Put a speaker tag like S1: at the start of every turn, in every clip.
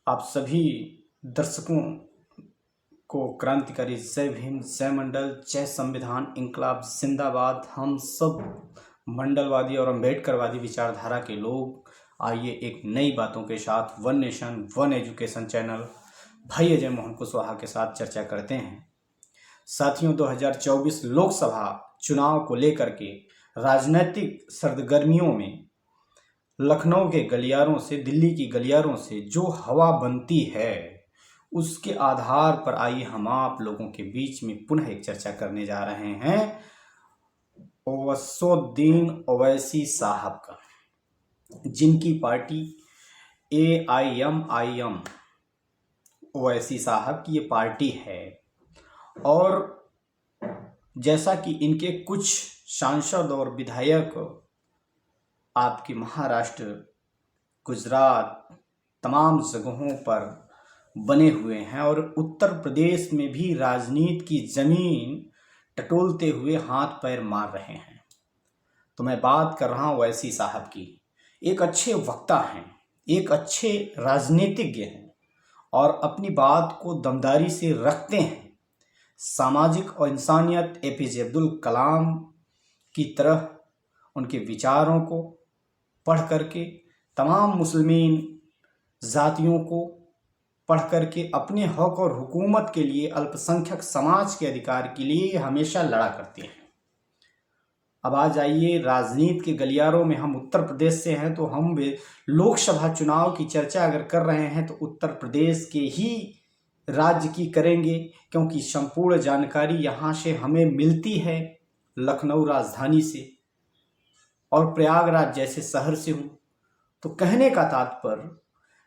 S1: आप सभी दर्शकों को क्रांतिकारी जय भीम, जय मंडल, जय संविधान, इंकलाब जिंदाबाद। हम सब मंडलवादी और अम्बेडकरवादी विचारधारा के लोग आइए एक नई बातों के साथ one nation one education channel भाई अजय मोहन कुशवाहा के साथ चर्चा करते हैं। साथियों, 2024 लोकसभा चुनाव को लेकर के राजनीतिक सरगर्मियों में लखनऊ के गलियारों से, दिल्ली की गलियारों से जो हवा बनती है, उसके आधार पर आइए हम आप लोगों के बीच में पुनः एक चर्चा करने जा रहे हैं ओवैसुद्दीन ओवैसी साहब का, जिनकी पार्टी AIMIM ओवैसी साहब की ये पार्टी है। और जैसा कि इनके कुछ सांसद और विधायक आपके महाराष्ट्र, गुजरात, तमाम जगहों पर बने हुए हैं और उत्तर प्रदेश में भी राजनीति की जमीन टटोलते हुए हाथ पैर मार रहे हैं। तो मैं बात कर रहा हूं ओवैसी साहब की। एक अच्छे वक्ता हैं, एक अच्छे राजनीतिज्ञ हैं और अपनी बात को दमदारी से रखते हैं। सामाजिक और इंसानियत APJ अब्दुल कलाम की तरह उनके विचारों को पढ़ करके, तमाम मुस्लिमीन जातियों को पढ़ करके अपने हक और हुकूमत के लिए, अल्पसंख्यक समाज के अधिकार के लिए हमेशा लड़ा करते हैं। अब आ जाइए राजनीति के गलियारों में। हम उत्तर प्रदेश से हैं तो हम लोकसभा चुनाव की चर्चा अगर कर रहे हैं तो उत्तर प्रदेश के ही राज्य की करेंगे, क्योंकि संपूर्ण जानकारी यहाँ से हमें मिलती है लखनऊ राजधानी से और प्रयागराज जैसे शहर से हूँ। तो कहने का तात्पर्य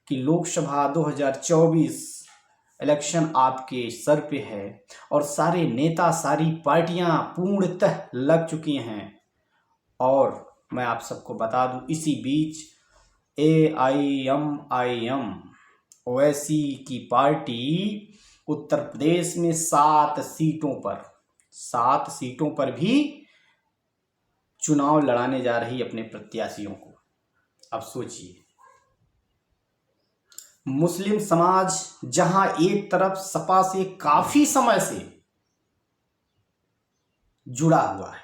S1: कि लोकसभा 2024 इलेक्शन आपके सर पे है और सारे नेता, सारी पार्टियां पूर्णतः लग चुकी हैं। और मैं आप सबको बता दूं, इसी बीच AIMIM ओवैसी की पार्टी उत्तर प्रदेश में 7 सीटों पर भी चुनाव लड़ाने जा रही अपने प्रत्याशियों को। अब सोचिए, मुस्लिम समाज जहां एक तरफ सपा से काफी समय से जुड़ा हुआ है,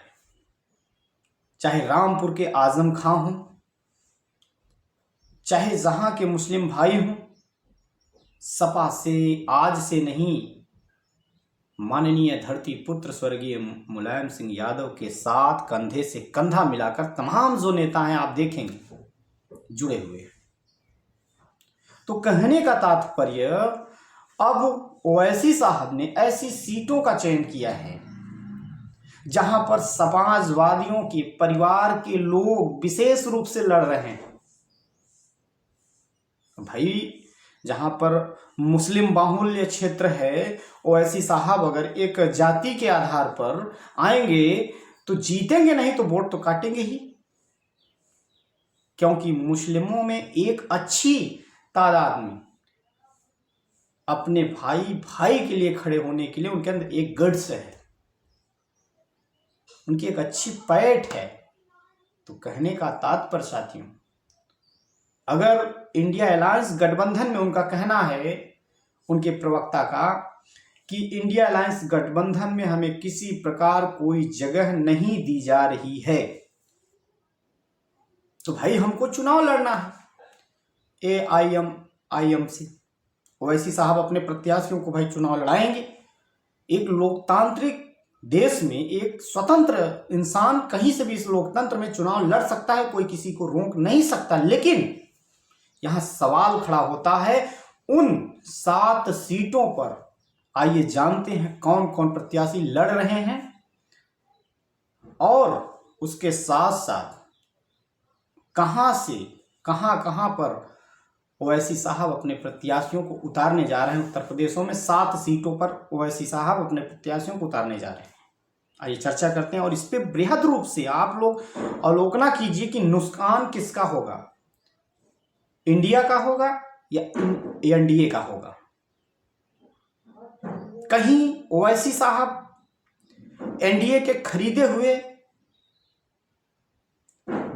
S1: चाहे रामपुर के आजम खां हों, चाहे जहां के मुस्लिम भाई हों, सपा से आज से नहीं, माननीय धरती पुत्र स्वर्गीय मुलायम सिंह यादव के साथ कंधे से कंधा मिलाकर तमाम जो नेता हैं आप देखेंगे जुड़े हुए हैं। तो कहने का तात्पर्य, अब ओवैसी साहब ने ऐसी सीटों का चयन किया है जहां पर समाजवादियों के परिवार के लोग विशेष रूप से लड़ रहे हैं। भाई, जहां पर मुस्लिम बाहुल्य क्षेत्र है, ओवैसी साहब अगर एक जाति के आधार पर आएंगे तो जीतेंगे, नहीं तो वोट तो काटेंगे ही। क्योंकि मुस्लिमों में एक अच्छी तादाद में अपने भाई के लिए खड़े होने के लिए उनके अंदर एक गट्स है, उनकी एक अच्छी पैठ है। तो कहने का तात्पर्य साथियों, अगर इंडिया अलायंस गठबंधन में उनका कहना है, उनके प्रवक्ता का, कि इंडिया अलायंस गठबंधन में हमें किसी प्रकार कोई जगह नहीं दी जा रही है, तो भाई हमको चुनाव लड़ना है AIMIM से। ओवैसी साहब अपने प्रत्याशियों को भाई चुनाव लड़ाएंगे। एक लोकतांत्रिक देश में एक स्वतंत्र इंसान कहीं से भी इस लोकतंत्र में चुनाव लड़ सकता है, कोई किसी को रोक नहीं सकता। लेकिन यहां सवाल खड़ा होता है उन 7 सीटों पर। आइए जानते हैं कौन कौन प्रत्याशी लड़ रहे हैं और उसके साथ साथ कहां से कहां पर ओवैसी साहब अपने प्रत्याशियों को उतारने जा रहे हैं। उत्तर प्रदेशों में 7 सीटों पर ओवैसी साहब अपने प्रत्याशियों को उतारने जा रहे हैं। आइए चर्चा करते हैं और इस पे बृहद रूप से आप लोग अवलोकना कीजिए कि नुकसान किसका होगा, इंडिया का होगा या NDA का होगा। कहीं ओवैसी साहब NDA के खरीदे हुए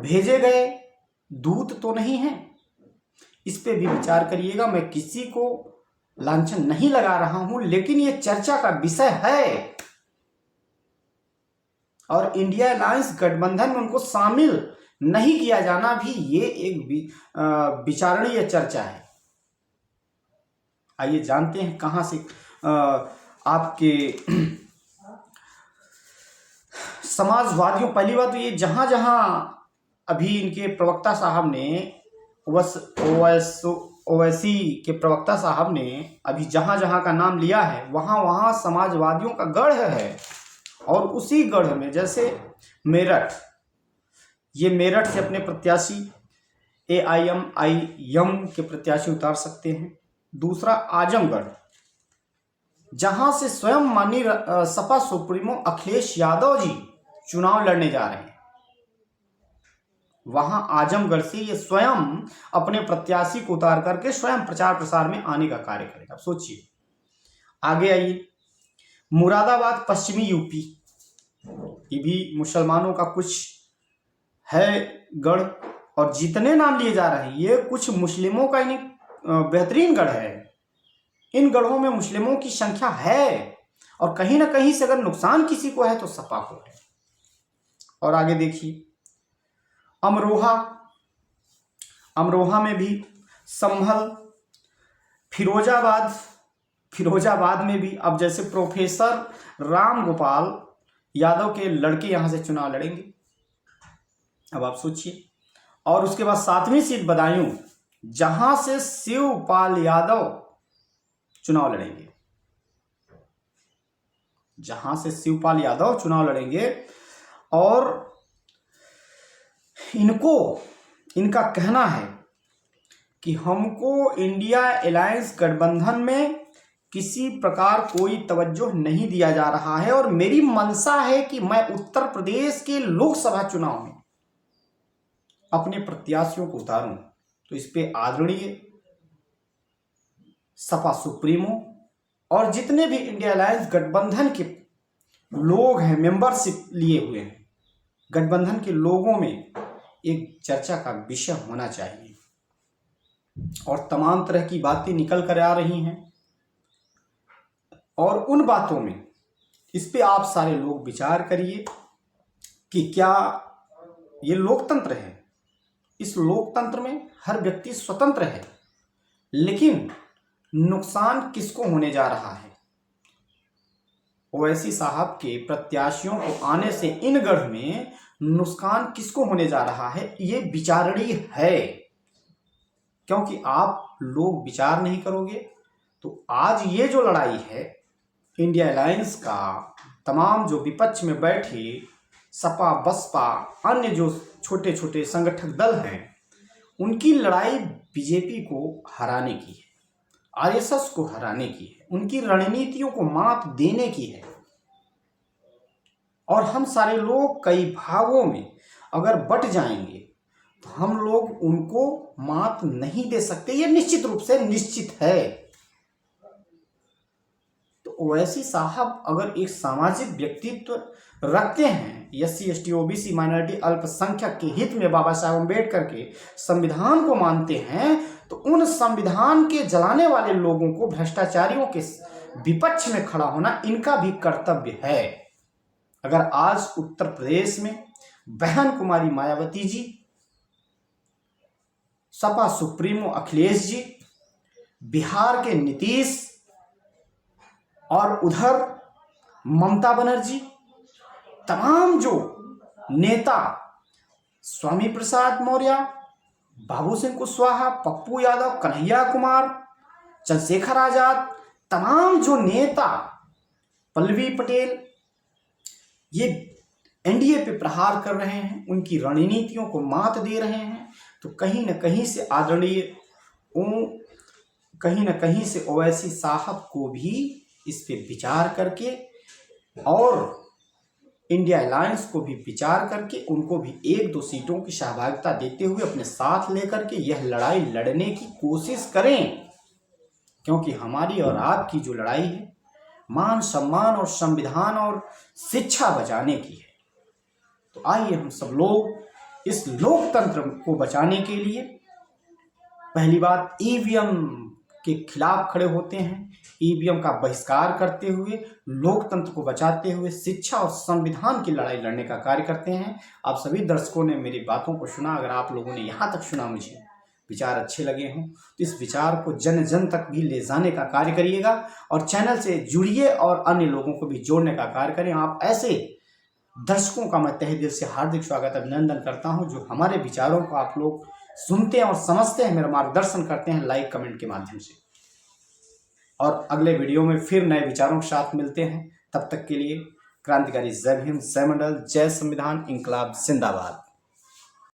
S1: भेजे गए दूत तो नहीं हैं। इस पे भी विचार करिएगा। मैं किसी को लांछन नहीं लगा रहा हूं, लेकिन ये चर्चा का विषय है और इंडिया अलायंस गठबंधन में उनको शामिल नहीं किया जाना भी ये एक विचारणीय चर्चा है। आइए जानते हैं कहां से आपके समाजवादियों, पहली बात तो ये जहां जहां अभी इनके प्रवक्ता साहब ने ओवैसी के प्रवक्ता साहब ने अभी जहां जहां का नाम लिया है वहां वहां समाजवादियों का गढ़ है। और उसी गढ़ में जैसे मेरठ, ये मेरठ से अपने प्रत्याशी AIMIM के प्रत्याशी उतार सकते हैं। दूसरा आजमगढ़, जहां से स्वयं माननीय सपा सुप्रीमो अखिलेश यादव जी चुनाव लड़ने जा रहे हैं, वहां आजमगढ़ से ये स्वयं अपने प्रत्याशी को उतार करके स्वयं प्रचार प्रसार में आने का कार्य करेगा। अब सोचिए, आगे आइए, मुरादाबाद पश्चिमी यूपी, ये भी मुसलमानों का कुछ है गढ़, और जितने नाम लिए जा रहे हैं ये कुछ मुस्लिमों का ही बेहतरीन गढ़ है। इन गढ़ों में मुस्लिमों की संख्या है और कहीं ना कहीं से अगर नुकसान किसी को है तो सपा को है। और आगे देखिए, अमरोहा, अमरोहा में भी संभल, फिरोजाबाद में भी अब जैसे प्रोफेसर राम गोपाल यादव के लड़के यहां से चुनाव लड़ेंगे। अब आप सोचिए, और उसके बाद 7वीं सीट बदायूं, जहां से शिवपाल यादव चुनाव लड़ेंगे, जहां से शिवपाल यादव चुनाव लड़ेंगे। और इनका कहना है कि हमको इंडिया अलायंस गठबंधन में किसी प्रकार कोई तवज्जो नहीं दिया जा रहा है और मेरी मंशा है कि मैं उत्तर प्रदेश के लोकसभा चुनाव में अपने प्रत्याशियों को उतारूं। तो इस पे आदरणीय सपा सुप्रीमो और जितने भी इंडिया अलायंस गठबंधन के लोग हैं, मेंबरशिप लिए हुए हैं, गठबंधन के लोगों में एक चर्चा का विषय होना चाहिए। और तमाम तरह की बातें निकल कर आ रही हैं और उन बातों में इस पे आप सारे लोग विचार करिए कि क्या ये लोकतंत्र है। इस लोकतंत्र में हर व्यक्ति स्वतंत्र है, लेकिन नुकसान किसको होने जा रहा है? ओवैसी साहब के प्रत्याशियों को आने से इन गढ़ में नुकसान किसको होने जा रहा है, ये विचारणीय है। क्योंकि आप लोग विचार नहीं करोगे तो आज ये जो लड़ाई है इंडिया अलायंस का, तमाम जो विपक्ष में बैठे सपा बसपा अन्य जो छोटे छोटे संगठक दल हैं, उनकी लड़ाई बीजेपी को हराने की है, आरएसएस को हराने की है, उनकी रणनीतियों को मात देने की है। और हम सारे लोग कई भागों में अगर बट जाएंगे तो हम लोग उनको मात नहीं दे सकते, ये निश्चित रूप से निश्चित है। तो ओवैसी साहब अगर एक सामाजिक व्यक्तित्व रखते हैं, SC ST OBC माइनॉरिटी अल्पसंख्यक के हित में बाबा साहेब अम्बेडकर के संविधान को मानते हैं, तो उन संविधान के जलाने वाले लोगों को, भ्रष्टाचारियों के विपक्ष में खड़ा होना इनका भी कर्तव्य है। अगर आज उत्तर प्रदेश में बहन कुमारी मायावती जी, सपा सुप्रीमो अखिलेश जी, बिहार के नीतीश और उधर ममता बनर्जी, तमाम जो नेता, स्वामी प्रसाद मौर्य, बाबू सिंह कुशवाहा, पप्पू यादव, कन्हैया कुमार, चंद्रशेखर आजाद, तमाम जो नेता, पल्लवी पटेल, ये एनडीए पे प्रहार कर रहे हैं, उनकी रणनीतियों को मात दे रहे हैं। तो कहीं न कहीं से आदरणीय, कहीं न कहीं से ओवैसी साहब को भी इस पे विचार करके और इंडिया अलायंस को भी विचार करके उनको भी 1-2 सीटों की सहभागिता देते हुए अपने साथ लेकर के यह लड़ाई लड़ने की कोशिश करें। क्योंकि हमारी और आपकी जो लड़ाई है मान सम्मान और संविधान और शिक्षा बचाने की है। तो आइए हम सब लोग इस लोकतंत्र को बचाने के लिए पहली बात, ईवीएम के खिलाफ खड़े होते हैं, ईवीएम का बहिष्कार करते हुए, लोकतंत्र को बचाते हुए शिक्षा और संविधान की लड़ाई लड़ने का कार्य करते हैं। आप सभी दर्शकों ने मेरी बातों को सुना। अगर आप लोगों ने यहाँ तक सुना, मुझे विचार अच्छे लगे हों तो इस विचार को जन जन तक भी ले जाने का कार्य करिएगा और चैनल से जुड़िए और अन्य लोगों को भी जोड़ने का कार्य करें। आप ऐसे दर्शकों का मैं तहे दिल से हार्दिक स्वागत अभिनंदन करता हूं जो हमारे विचारों को आप लोग सुनते हैं और समझते हैं, मेरा मार्गदर्शन करते हैं लाइक कमेंट के माध्यम से। और अगले वीडियो में फिर नए विचारों के साथ मिलते हैं। तब तक के लिए क्रांतिकारी जय भीम, जय मंडल, जय संविधान, इंकलाब जिंदाबाद।